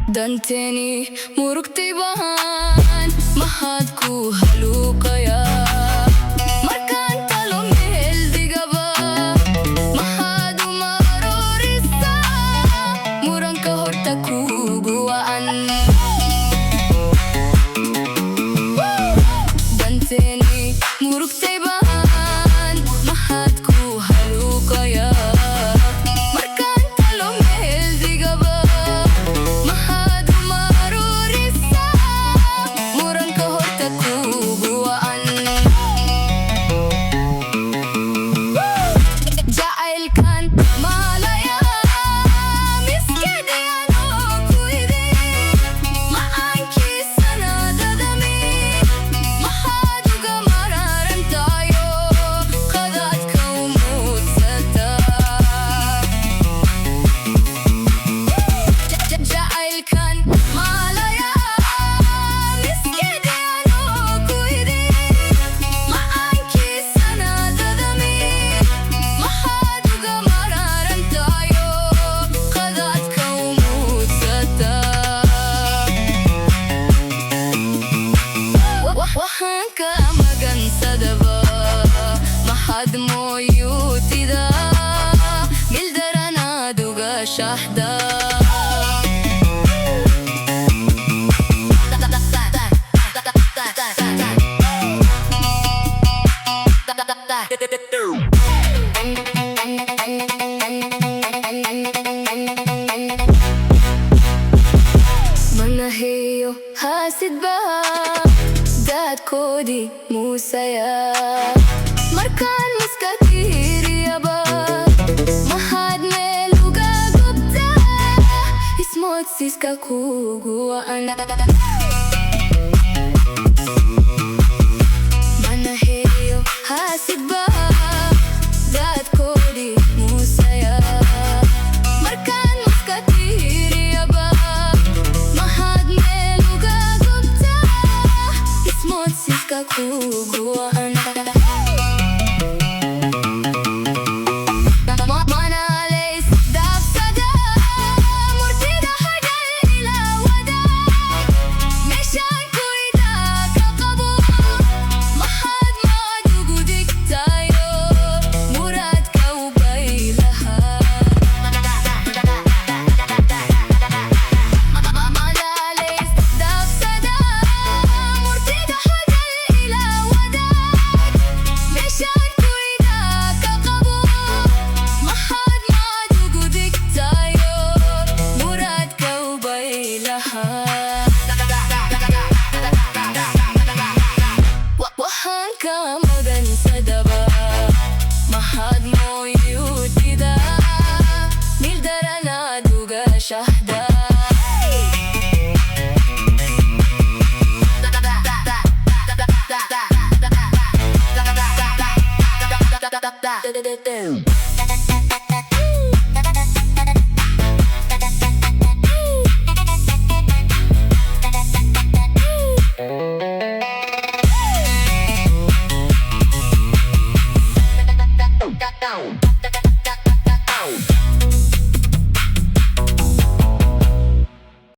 Danteni murugti bahan mahadku halukaya markan talo mehel digaba mahadu marorisa muranka horta kuguwaan Danteni murugti bahan mahadku halukaya markan talo mehel digaba mahad mo yutida mildarana duga shahda manaheyo hasid ba dad kodi musaya markan muskatiri aba mahad meluga gupta ismot siska kuguwaan manaheyo hasid ba dad kodi musaya markan muskatiri aba mahad meluga gupta ismot siska kuguwaan Kamagan sa daba mahad mo yutida mildarana duga shahda da